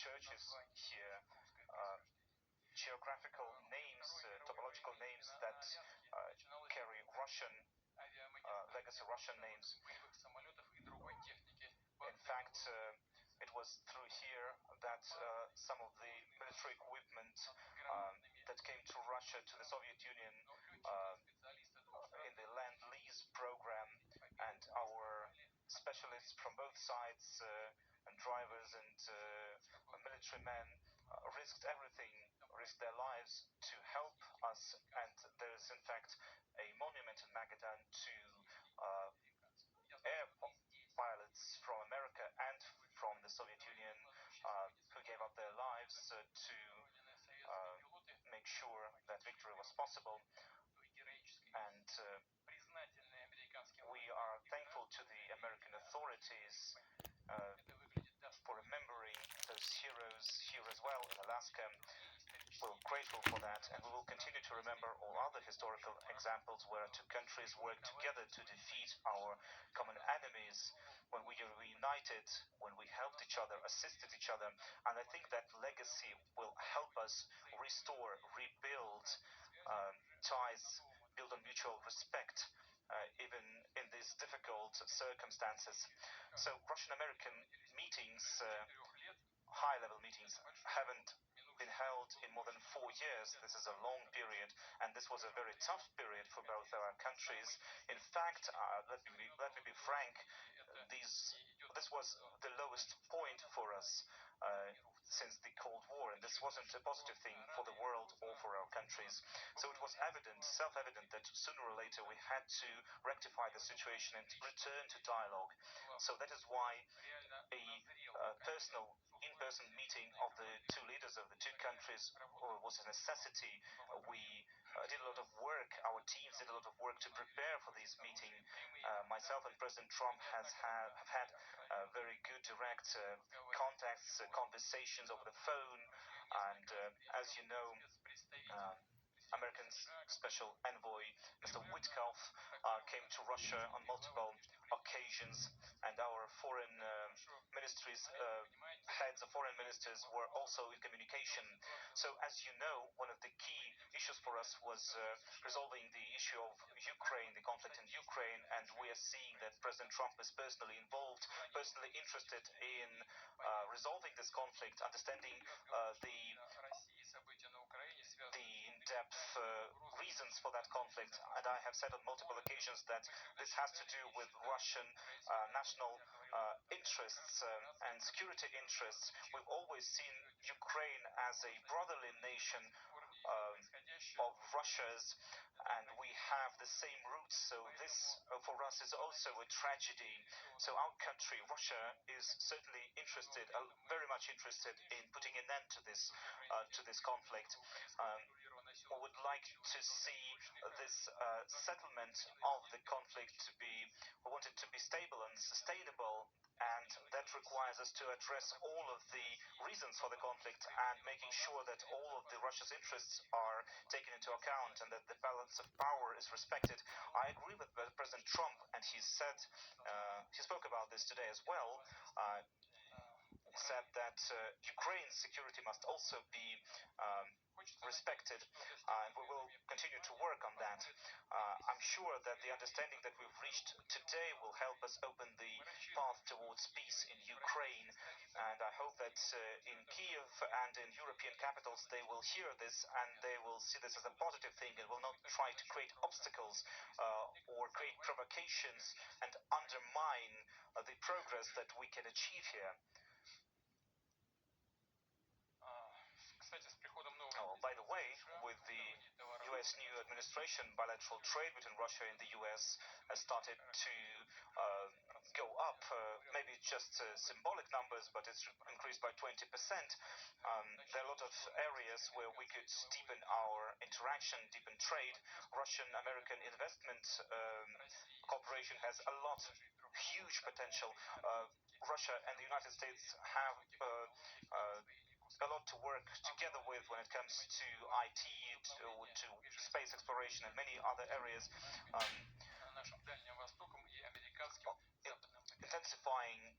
churches here, geographical names, topological names that carry Russian legacy Russian names. In fact, it was through here that some of the military equipment that came to Russia, to the Soviet Union, in the Land-Lease program, and our specialists from both sides, and drivers and military men, risked everything, risked their lives to help us. And there is, in fact, a monument in Magadan to air pilots from America and from the Soviet Union who gave up their lives to make sure that victory was possible. And we are thankful to the American authorities for remembering those heroes here as well in Alaska. We're grateful for that, and we will continue to remember all other historical examples where two countries worked together to defeat our common enemies, when we were united, when we helped each other, assisted each other. And I think that legacy will help us restore, rebuild ties, build on mutual respect, even in these difficult circumstances. So Russian-American meetings, high-level meetings, haven't been held in more than 4 years. This is a long period, and this was a very tough period for both our countries. In fact, let me be frank, this was the lowest point for us since the Cold War, and this wasn't a positive thing for the world or for our countries. So it was evident, self-evident, that sooner or later we had to rectify the situation and return to dialogue. So that is why a personal, in-person meeting of the two leaders of the two countries was a necessity. We did a lot of work, our teams did a lot of work to prepare for this meeting. Myself and President Trump have had very good direct contacts, conversations over the phone, and as you know, American Special Envoy Mr. Witkoff came to Russia on multiple occasions, and our foreign ministries, heads of foreign ministers, were also in communication. So, as you know, one of the key issues for us was resolving the issue of Ukraine, the conflict in Ukraine, and we are seeing that President Trump is personally involved, personally interested in resolving this conflict, understanding the in-depth reasons for that conflict. And I have said on multiple occasions that this has to do with Russian national interests and security interests. We've always seen Ukraine as a brotherly nation of Russia's, and we have the same roots, so this for us is also a tragedy. So our country, Russia, is certainly interested, very much interested in putting an end to this conflict. We would like to see this settlement of the conflict we want it to be stable and sustainable, and that requires us to address all of the reasons for the conflict and making sure that all of the Russia's interests are taken into account and that the balance of power is respected. I agree with President Trump, and he spoke about this today as well. Said that Ukraine's security must also be respected, and we will continue to work on that. I'm sure that the understanding that we've reached today will help us open the path towards peace in Ukraine, and I hope that in Kiev and in European capitals they will hear this and they will see this as a positive thing and will not try to create obstacles or create provocations and undermine the progress that we can achieve here. Oh, by the way, with the U.S. new administration, bilateral trade between Russia and the U.S. has started to go up. Maybe just symbolic numbers, but it's increased by 20%. There are a lot of areas where we could deepen our interaction, deepen trade. Russian-American investment cooperation has a lot, huge potential. Russia and the United States have a lot to work together with when it comes to IT, to space exploration and many other areas. Intensifying